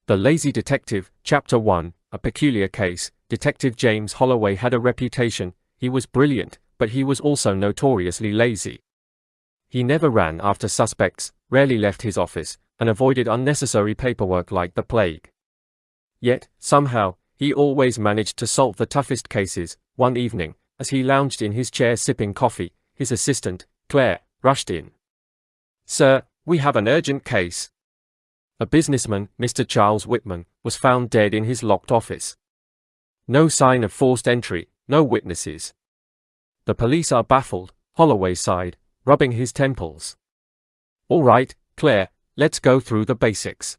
The Lazy Detective, Chapter 1, A Peculiar Case. Detective James Holloway had a reputation. He was brilliant, but he was also notoriously lazy. He never ran after suspects, rarely left his office, and avoided unnecessary paperwork like the plague. Yet, somehow, he always managed to solve the toughest cases. One evening, as he lounged in his chair sipping coffee, his assistant, Claire, rushed in. "Sir, we have an urgent case." A businessman, Mr. Charles Whitman, was found dead in his locked office. No sign of forced entry, no witnesses. "The police are baffled," Holloway sighed, rubbing his temples. "All right, Claire, let's go through the basics.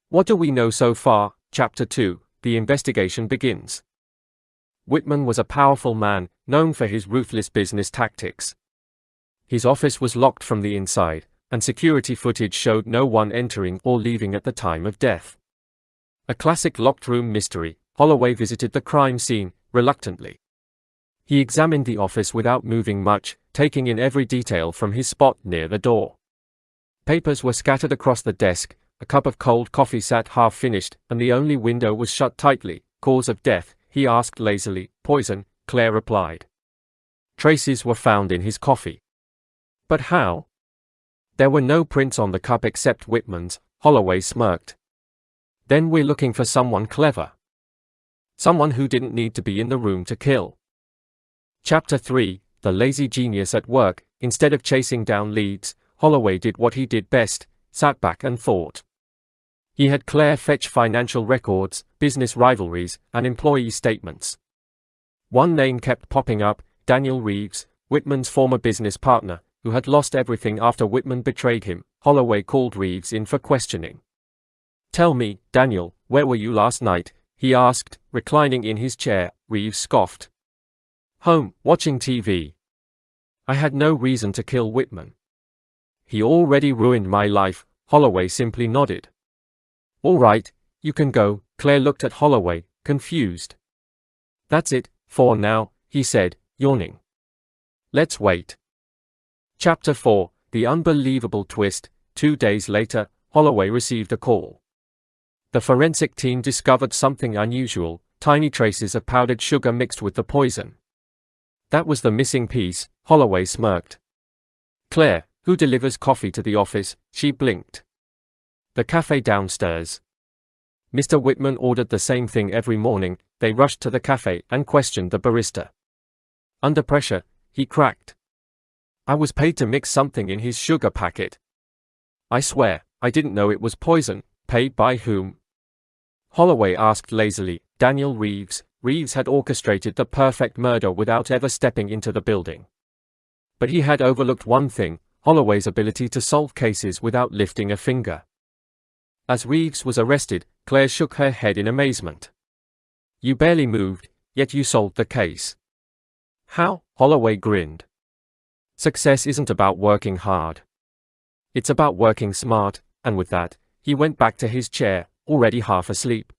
What do we know so far?" Chapter 2, The investigation begins. Whitman was a powerful man, known for his ruthless business tactics. His office was locked from the inside, and security footage showed no one entering or leaving at the time of death. A classic locked room mystery, Holloway visited the crime scene, reluctantly. He examined the office without moving much, taking in every detail from his spot near the door. Papers were scattered across the desk, a cup of cold coffee sat half-finished, and the only window was shut tightly. "Cause of death?" he asked lazily. "Poison," Claire replied. Traces were found in his coffee. But how? There were no prints on the cup except Whitman's. Holloway smirked. "Then we're looking for someone clever. Someone who didn't need to be in the room to kill." Chapter 3, The Lazy Genius at Work. Instead of chasing down leads, Holloway did what he did best, sat back and thought. He had Claire fetch financial records, business rivalries, and employee statements. One name kept popping up, Daniel Reeves, Whitman's former business partner, who had lost everything after Whitman betrayed him. Holloway called Reeves in for questioning. "Tell me, Daniel, where were you last night?" he asked, reclining in his chair. Reeves scoffed. "Home, watching TV. I had no reason to kill Whitman. He already ruined my life." Holloway simply nodded. "All right, you can go." Claire looked at Holloway, confused. "That's it, for now," he said, yawning. "Let's wait." Chapter 4, The Unbelievable Twist. 2 days later, Holloway received a call. The forensic team discovered something unusual, tiny traces of powdered sugar mixed with the poison. That was the missing piece, Holloway smirked. "Claire, who delivers coffee to the office?" She blinked. "The cafe downstairs." Mr. Whitman ordered the same thing every morning. They rushed to the cafe and questioned the barista. Under pressure, he cracked. "I was paid to mix something in his sugar packet. I swear, I didn't know it was poison." "Paid by whom?" Holloway asked lazily. "Daniel Reeves." Reeves had orchestrated the perfect murder without ever stepping into the building. But he had overlooked one thing, Holloway's ability to solve cases without lifting a finger. As Reeves was arrested, Claire shook her head in amazement. "You barely moved, yet you solved the case." "How?" Holloway grinned. "Success isn't about working hard. It's about working smart," and with that, he went back to his chair, already half asleep.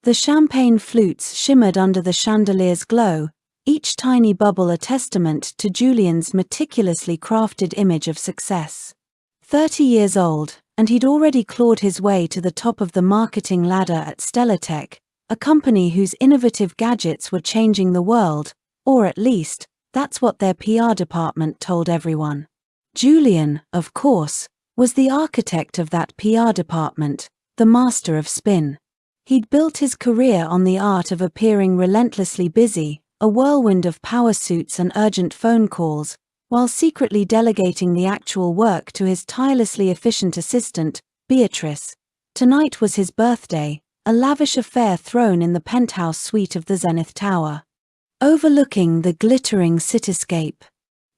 The champagne flutes shimmered under the chandelier's glow, each tiny bubble a testament to Julian's meticulously crafted image of success. 30 years old, and he'd already clawed his way to the top of the marketing ladder at Stellatech, a company whose innovative gadgets were changing the world, or at least, that's what their PR department told everyone. Julian, of course, was the architect of that PR department, the master of spin. He'd built his career on the art of appearing relentlessly busy, a whirlwind of power suits and urgent phone calls, while secretly delegating the actual work to his tirelessly efficient assistant, Beatrice. Tonight was his birthday, a lavish affair thrown in the penthouse suite of the Zenith Tower, overlooking the glittering cityscape.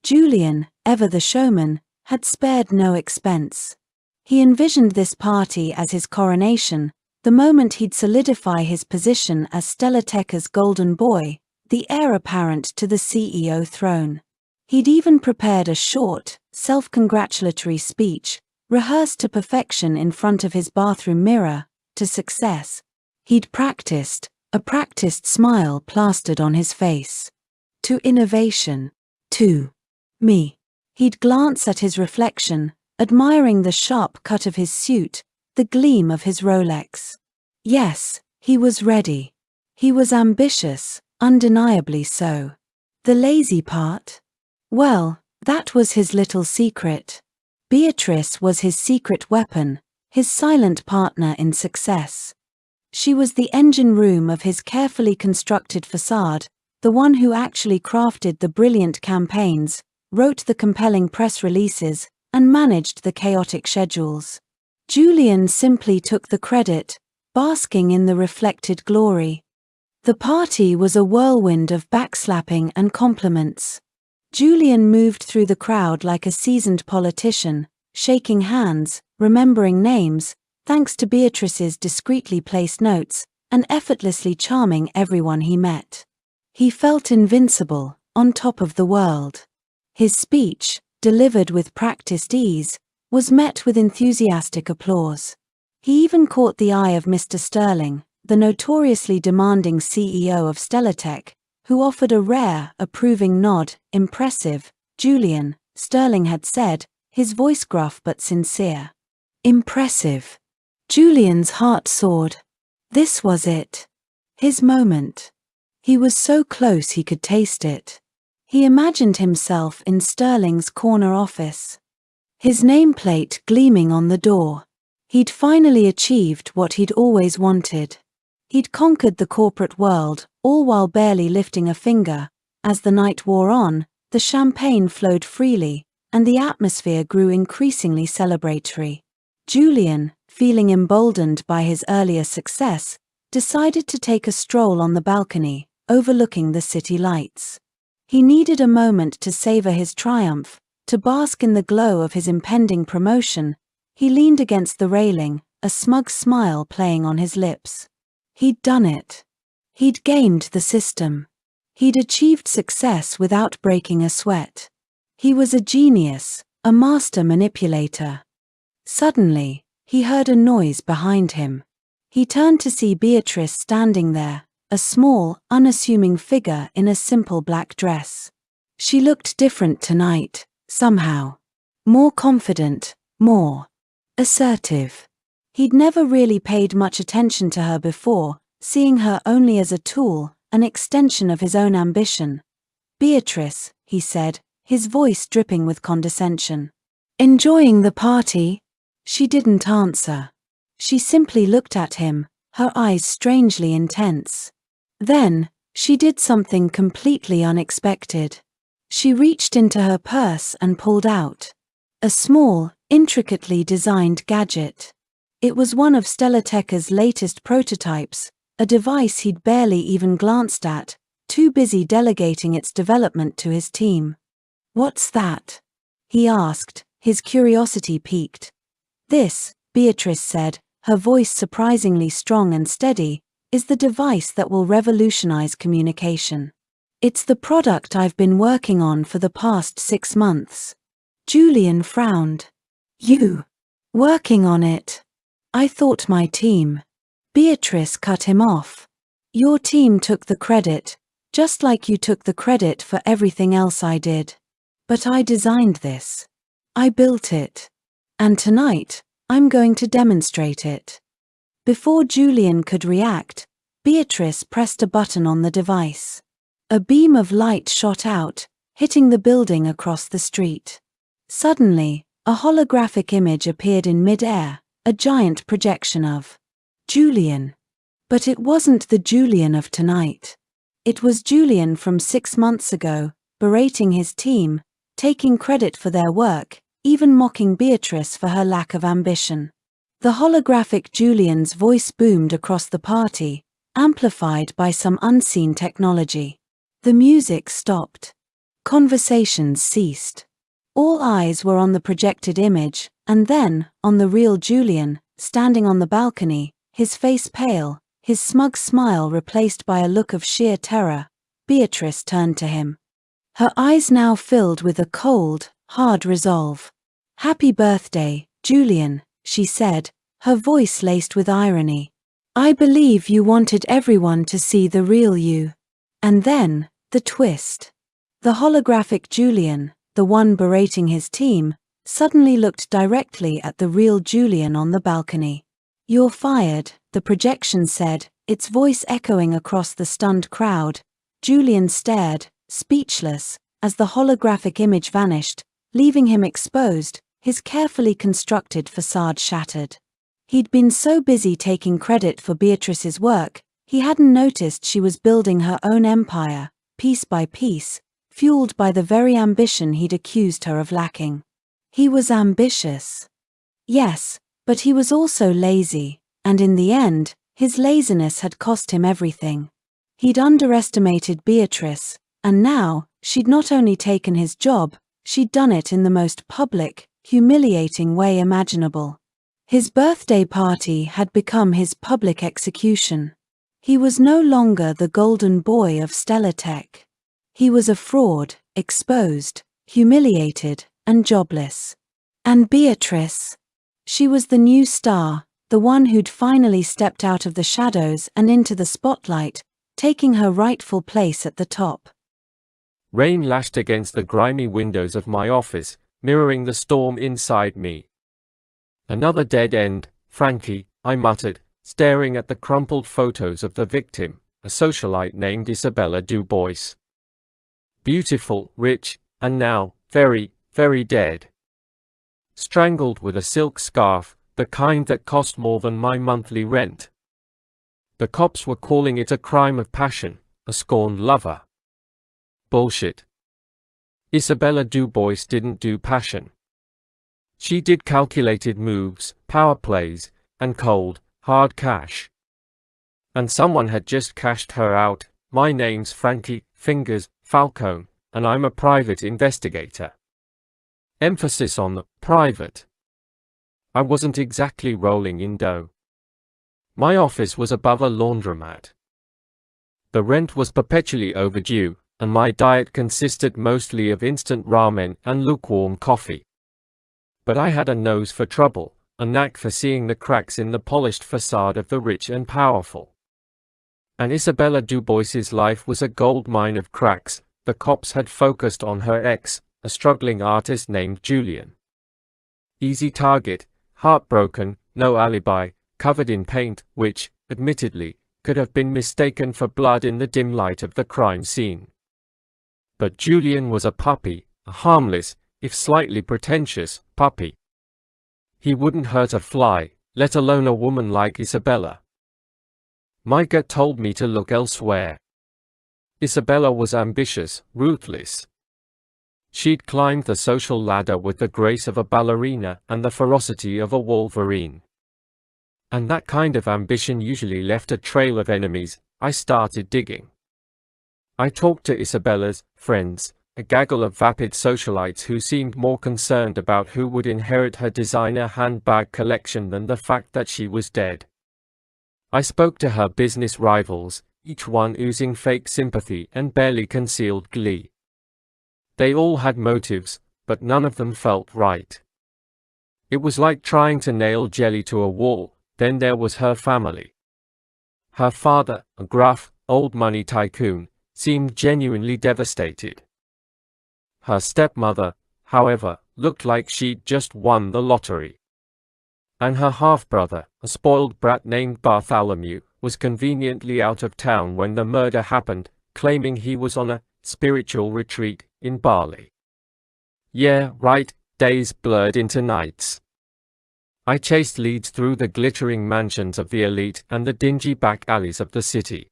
Julian, ever the showman, had spared no expense. He envisioned this party as his coronation, the moment he'd solidify his position as Stellatech's golden boy, the heir apparent to the CEO throne. He'd even prepared a short, self-congratulatory speech, rehearsed to perfection in front of his bathroom mirror. To success, he'd practiced, a practiced smile plastered on his face. To innovation. To me. He'd glance at his reflection, admiring the sharp cut of his suit, the gleam of his Rolex. Yes, he was ready. He was ambitious, undeniably so. The lazy part? Well, that was his little secret. Beatrice was his secret weapon, his silent partner in success. She was the engine room of his carefully constructed facade, the one who actually crafted the brilliant campaigns, wrote the compelling press releases, and managed the chaotic schedules. Julian simply took the credit, basking in the reflected glory. The party was a whirlwind of backslapping and compliments. Julian moved through the crowd like a seasoned politician, shaking hands, remembering names, thanks to Beatrice's discreetly placed notes, and effortlessly charming everyone he met. He felt invincible, on top of the world. His speech, delivered with practiced ease, was met with enthusiastic applause. He even caught the eye of Mr. Sterling, the notoriously demanding CEO of Stellatech, who offered a rare, approving nod. Impressive, Julian, Sterling had said, his voice gruff but sincere. Impressive. Julian's heart soared. This was it. His moment. He was so close he could taste it. He imagined himself in Sterling's corner office. His nameplate gleaming on the door. He'd finally achieved what he'd always wanted. He'd conquered the corporate world, all while barely lifting a finger. As the night wore on, the champagne flowed freely, and the atmosphere grew increasingly celebratory. Julian, feeling emboldened by his earlier success, decided to take a stroll on the balcony, overlooking the city lights. He needed a moment to savor his triumph, to bask in the glow of his impending promotion. He leaned against the railing, a smug smile playing on his lips. He'd done it. He'd gamed the system. He'd achieved success without breaking a sweat. He was a genius, a master manipulator. Suddenly, he heard a noise behind him. He turned to see Beatrice standing there, a small, unassuming figure in a simple black dress. She looked different tonight, somehow. More confident, more assertive. He'd never really paid much attention to her before, seeing her only as a tool, an extension of his own ambition. Beatrice, he said, his voice dripping with condescension. Enjoying the party? She didn't answer. She simply looked at him, her eyes strangely intense. Then, she did something completely unexpected. She reached into her purse and pulled out a small, intricately designed gadget. It was one of Stellatech's latest prototypes, a device he'd barely even glanced at, too busy delegating its development to his team. "What's that?" he asked, his curiosity piqued. "This," Beatrice said, her voice surprisingly strong and steady, "is the device that will revolutionize communication. It's the product I've been working on for the past 6 months." Julian frowned. "You? Working on it? I thought my team." Beatrice cut him off. "Your team took the credit, just like you took the credit for everything else I did. But I designed this. I built it. And tonight, I'm going to demonstrate it." Before Julian could react, Beatrice pressed a button on the device. A beam of light shot out, hitting the building across the street. Suddenly, a holographic image appeared in mid-air, a giant projection of Julian. But it wasn't the Julian of tonight. It was Julian from 6 months ago, berating his team, taking credit for their work, even mocking Beatrice for her lack of ambition. The holographic Julian's voice boomed across the party, amplified by some unseen technology. The music stopped. Conversations ceased. All eyes were on the projected image, and then, on the real Julian, standing on the balcony, his face pale, his smug smile replaced by a look of sheer terror. Beatrice turned to him. Her eyes now filled with a cold, hard resolve. "Happy birthday, Julian," she said, her voice laced with irony. "I believe you wanted everyone to see the real you." And then, the twist. The holographic Julian, the one berating his team, suddenly looked directly at the real Julian on the balcony. "You're fired," the projection said, its voice echoing across the stunned crowd. Julian stared, speechless, as the holographic image vanished, leaving him exposed, his carefully constructed facade shattered. He'd been so busy taking credit for Beatrice's work, he hadn't noticed she was building her own empire, piece by piece, fueled by the very ambition he'd accused her of lacking. He was ambitious. Yes, but he was also lazy, and in the end, his laziness had cost him everything. He'd underestimated Beatrice, and now, she'd not only taken his job, she'd done it in the most public, humiliating way imaginable. His birthday party had become his public execution. He was no longer the golden boy of Stellar Tech. He was a fraud, exposed, humiliated, and jobless. And Beatrice? She was the new star, the one who'd finally stepped out of the shadows and into the spotlight, taking her rightful place at the top. Rain lashed against the grimy windows of my office, mirroring the storm inside me. "Another dead end, Frankie," I muttered, staring at the crumpled photos of the victim, a socialite named Isabella Dubois. Beautiful, rich, and now, very, very dead. Strangled with a silk scarf, the kind that cost more than my monthly rent. The cops were calling it a crime of passion, a scorned lover. Bullshit. Isabella Dubois didn't do passion. She did calculated moves, power plays, and cold, hard cash. And someone had just cashed her out. "My name's Frankie Fingers Falcone, and I'm a private investigator." Emphasis on the private. I wasn't exactly rolling in dough. My office was above a laundromat. The rent was perpetually overdue, and my diet consisted mostly of instant ramen and lukewarm coffee. But I had a nose for trouble, a knack for seeing the cracks in the polished facade of the rich and powerful. And Isabella Dubois's life was a gold mine of cracks. The cops had focused on her ex, a struggling artist named Julian. Easy target, heartbroken, no alibi, covered in paint, which, admittedly, could have been mistaken for blood in the dim light of the crime scene. But Julian was a puppy, a harmless, if slightly pretentious, puppy. He wouldn't hurt a fly, let alone a woman like Isabella. My gut told me to look elsewhere. Isabella was ambitious, ruthless. She'd climbed the social ladder with the grace of a ballerina and the ferocity of a wolverine. And that kind of ambition usually left a trail of enemies. I started digging. I talked to Isabella's friends, a gaggle of vapid socialites who seemed more concerned about who would inherit her designer handbag collection than the fact that she was dead. I spoke to her business rivals, each one oozing fake sympathy and barely concealed glee. They all had motives, but none of them felt right. It was like trying to nail jelly to a wall. Then there was her family. Her father, a gruff, old-money tycoon, seemed genuinely devastated. Her stepmother, however, looked like she'd just won the lottery. And her half-brother, a spoiled brat named Bartholomew, was conveniently out of town when the murder happened, claiming he was on a spiritual retreat in Bali. Yeah, right, days blurred into nights. I chased leads through the glittering mansions of the elite and the dingy back alleys of the city.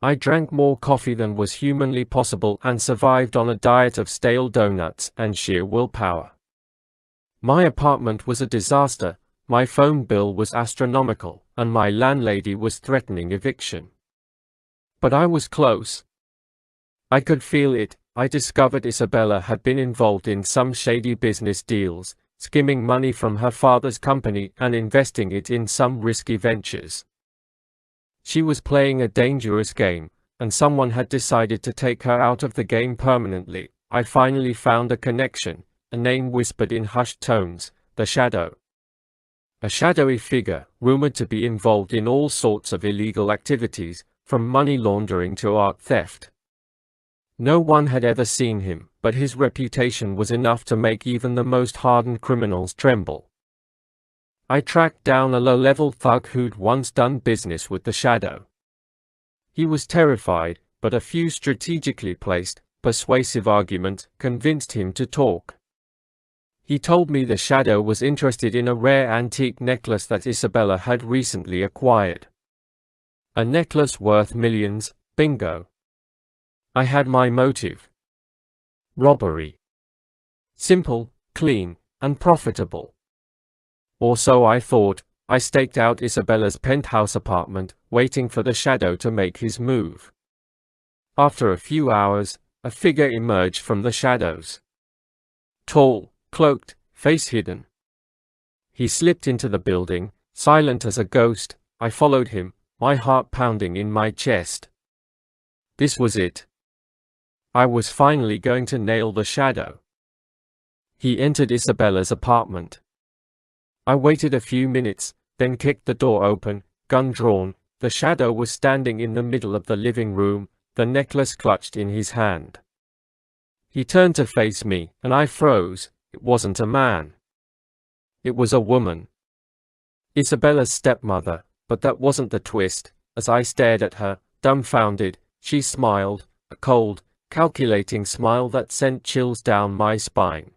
I drank more coffee than was humanly possible and survived on a diet of stale donuts and sheer willpower. My apartment was a disaster, my phone bill was astronomical, and my landlady was threatening eviction. But I was close. I could feel it. I discovered Isabella had been involved in some shady business deals, skimming money from her father's company and investing it in some risky ventures. She was playing a dangerous game, and someone had decided to take her out of the game permanently. I finally found a connection, a name whispered in hushed tones, the Shadow. A shadowy figure, rumored to be involved in all sorts of illegal activities, from money laundering to art theft. No one had ever seen him, but his reputation was enough to make even the most hardened criminals tremble. I tracked down a low-level thug who'd once done business with the Shadow. He was terrified, but a few strategically placed, persuasive arguments convinced him to talk. He told me the Shadow was interested in a rare antique necklace that Isabella had recently acquired. A necklace worth millions, bingo. I had my motive. Robbery. Simple, clean, and profitable. Or so I thought. I staked out Isabella's penthouse apartment, waiting for the Shadow to make his move. After a few hours, a figure emerged from the shadows. Tall, cloaked, face hidden. He slipped into the building, silent as a ghost. I followed him, my heart pounding in my chest. This was it. I was finally going to nail the Shadow. He entered Isabella's apartment. I waited a few minutes, then kicked the door open, gun drawn. The Shadow was standing in the middle of the living room, the necklace clutched in his hand. He turned to face me, and I froze. It wasn't a man. It was a woman. Isabella's stepmother, but that wasn't the twist. As I stared at her, dumbfounded, she smiled, a cold, calculating smile that sent chills down my spine.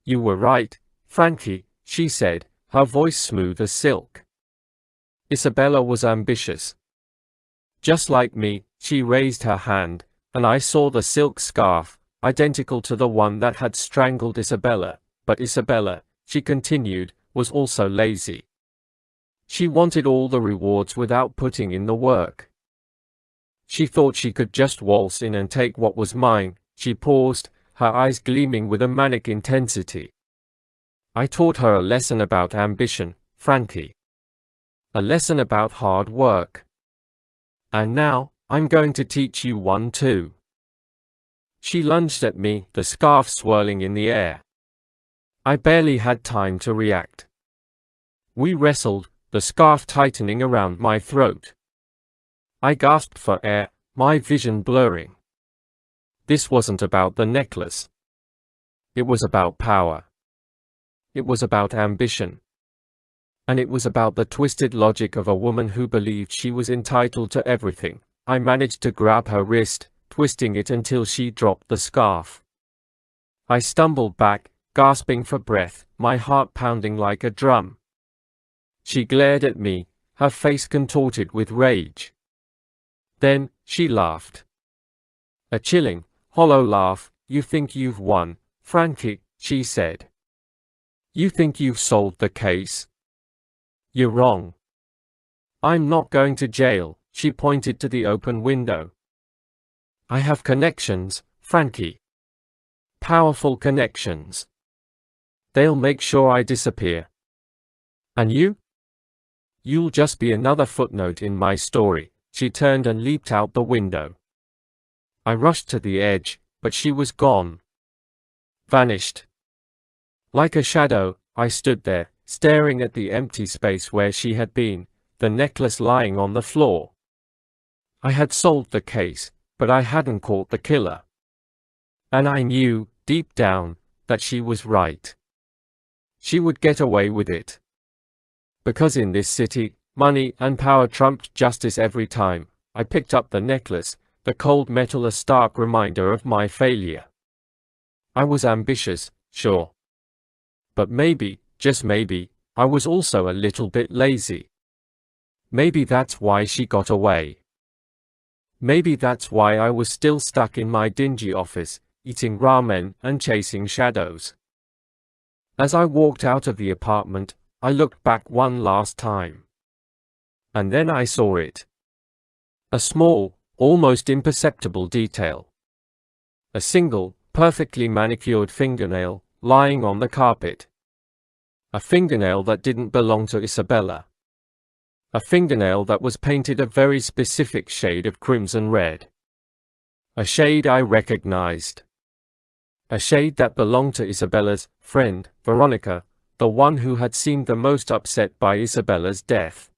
"You were right, Frankie," she said, her voice smooth as silk. Isabella was ambitious. Just like me, she raised her hand, and I saw the silk scarf, identical to the one that had strangled Isabella. But Isabella, she continued, was also lazy. She wanted all the rewards without putting in the work. She thought she could just waltz in and take what was mine. She paused, her eyes gleaming with a manic intensity. I taught her a lesson about ambition, Frankie. A lesson about hard work. And now, I'm going to teach you one too. She lunged at me, the scarf swirling in the air. I barely had time to react. We wrestled, the scarf tightening around my throat. I gasped for air, my vision blurring. This wasn't about the necklace. It was about power. It was about ambition. And it was about the twisted logic of a woman who believed she was entitled to everything. I managed to grab her wrist, twisting it until she dropped the scarf. I stumbled back, gasping for breath, my heart pounding like a drum. She glared at me, her face contorted with rage. Then, she laughed. A chilling, hollow laugh. "You think you've won, Frankie," she said. "You think you've solved the case? You're wrong. I'm not going to jail," she pointed to the open window. "I have connections, Frankie. Powerful connections. They'll make sure I disappear. And you? You'll just be another footnote in my story." She turned and leaped out the window. I rushed to the edge, but she was gone. Vanished. Like a shadow, I stood there, staring at the empty space where she had been, the necklace lying on the floor. I had solved the case, but I hadn't caught the killer. And I knew, deep down, that she was right. She would get away with it. Because in this city, money and power trumped justice every time. I picked up the necklace, the cold metal a stark reminder of my failure. I was ambitious, sure. But maybe, just maybe, I was also a little bit lazy. Maybe that's why she got away. Maybe that's why I was still stuck in my dingy office, eating ramen and chasing shadows. As I walked out of the apartment, I looked back one last time. And then I saw it. A small, almost imperceptible detail. A single, perfectly manicured fingernail, lying on the carpet. A fingernail that didn't belong to Isabella. A fingernail that was painted a very specific shade of crimson red. A shade I recognized. A shade that belonged to Isabella's friend, Veronica, the one who had seemed the most upset by Isabella's death.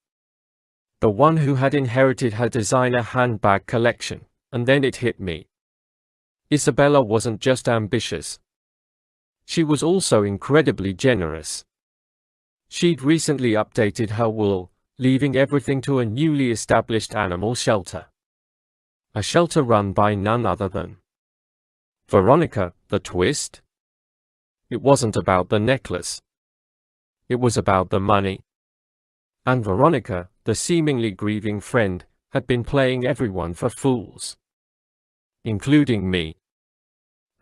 The one who had inherited her designer handbag collection, and then it hit me. Isabella wasn't just ambitious. She was also incredibly generous. She'd recently updated her will, leaving everything to a newly established animal shelter. A shelter run by none other than Veronica. The twist? It wasn't about the necklace. It was about the money. And Veronica, the seemingly grieving friend, had been playing everyone for fools. Including me.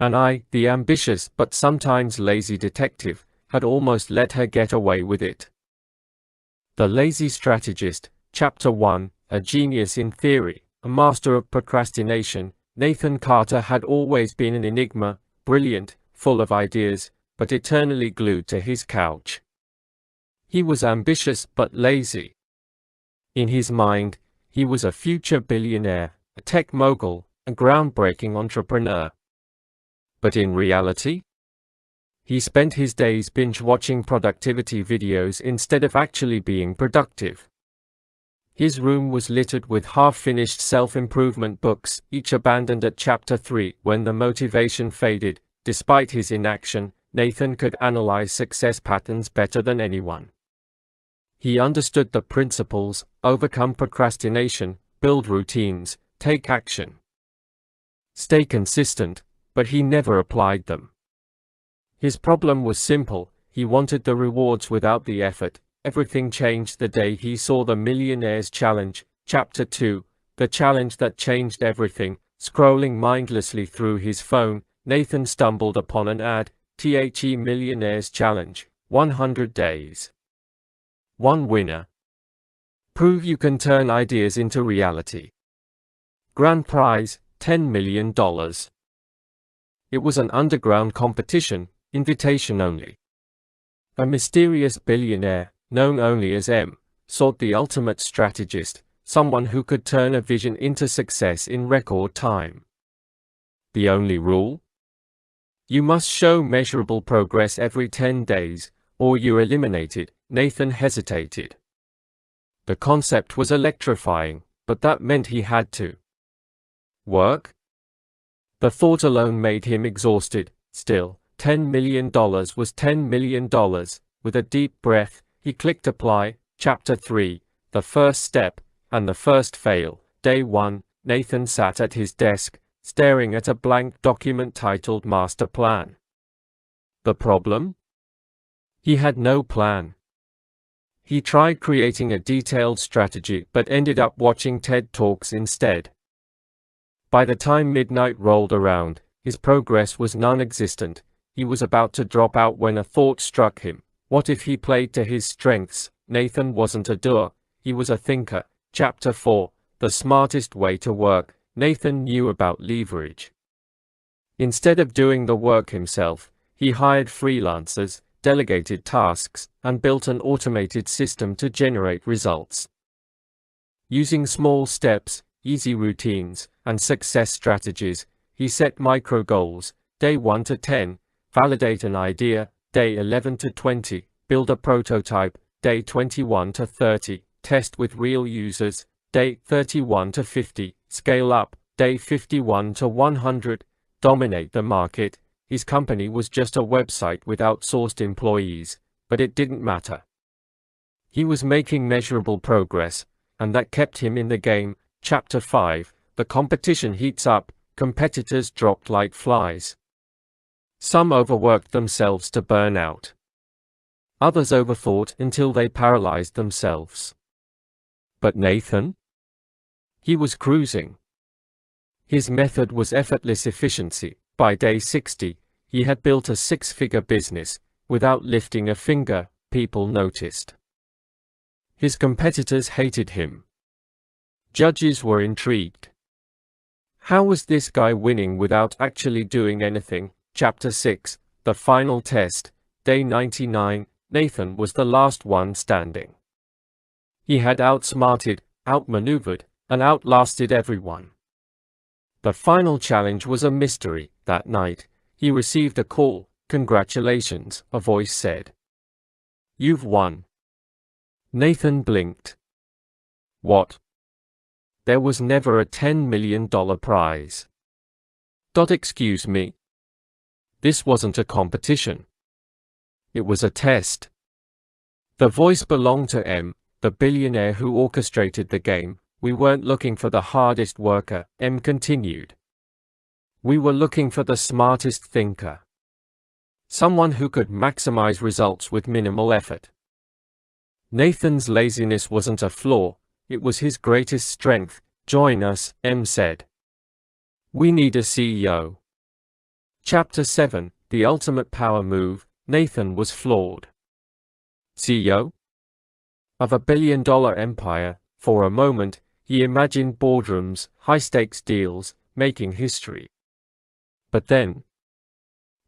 And I, the ambitious but sometimes lazy detective, had almost let her get away with it. The Lazy Strategist, Chapter 1, a genius in theory, a master of procrastination, Nathan Carter had always been an enigma, brilliant, full of ideas, but eternally glued to his couch. He was ambitious but lazy. In his mind, he was a future billionaire, a tech mogul, a groundbreaking entrepreneur. But in reality, he spent his days binge-watching productivity videos instead of actually being productive. His room was littered with half-finished self-improvement books, each abandoned at chapter 3. When the motivation faded, despite his inaction, Nathan could analyze success patterns better than anyone. He understood the principles: overcome procrastination, build routines, take action. Stay consistent, but he never applied them. His problem was simple: he wanted the rewards without the effort. Everything changed the day he saw the Millionaire's Challenge, Chapter 2, the challenge that changed everything. Scrolling mindlessly through his phone, Nathan stumbled upon an ad: The Millionaire's Challenge, 100 days. One winner. Prove you can turn ideas into reality. Grand prize, $10 million. It was an underground competition, invitation only. A mysterious billionaire, known only as M, sought the ultimate strategist, someone who could turn a vision into success in record time. The only rule? You must show measurable progress every 10 days, or you're eliminated. Nathan hesitated. The concept was electrifying, but that meant he had to work. The thought alone made him exhausted. Still, $10 million was $10 million. With a deep breath, he clicked apply. Chapter 3, the first step, and the first fail. Day 1, Nathan sat at his desk, staring at a blank document titled Master Plan. The problem? He had no plan. He tried creating a detailed strategy but ended up watching TED Talks instead. By the time midnight rolled around, his progress was non-existent. He was about to drop out when a thought struck him. What if he played to his strengths? Nathan wasn't a doer, he was a thinker. Chapter 4, the smartest way to work. Nathan knew about leverage. Instead of doing the work himself, he hired freelancers, delegated tasks, and built an automated system to generate results. Using small steps, easy routines, and success strategies, he set micro goals: day 1 to 10, validate an idea; day 11 to 20, build a prototype; day 21 to 30, test with real users; day 31 to 50, scale up; day 51 to 100, dominate the market. His company was just a website with outsourced employees, but it didn't matter. He was making measurable progress, and that kept him in the game. Chapter 5, the competition heats up. Competitors dropped like flies. Some overworked themselves to burn out. Others overthought until they paralyzed themselves. But Nathan? He was cruising. His method was effortless efficiency. By day 60, he had built a six-figure business. Without lifting a finger, people noticed. His competitors hated him. Judges were intrigued. How was this guy winning without actually doing anything? Chapter 6, the final test. Day 99, Nathan was the last one standing. He had outsmarted, outmaneuvered, and outlasted everyone. The final challenge was a mystery. That night, he received a call. "Congratulations," a voice said. "You've won." Nathan blinked. What? There was never a $10 million prize. Excuse me. This wasn't a competition. It was a test. The voice belonged to M, the billionaire who orchestrated the game. We weren't looking for the hardest worker, M continued. We were looking for the smartest thinker. Someone who could maximize results with minimal effort. Nathan's laziness wasn't a flaw, it was his greatest strength. Join us, M said. We need a CEO. Chapter 7, The Ultimate Power Move. Nathan was flawed. CEO? Of a billion-dollar empire. For a moment, he imagined boardrooms, high-stakes deals, making history. But then,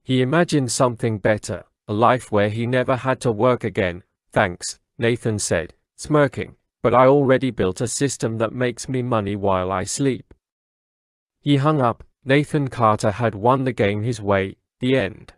he imagined something better, a life where he never had to work again. Thanks, Nathan said, smirking, but I already built a system that makes me money while I sleep. He hung up. Nathan Carter had won the game his way. The end.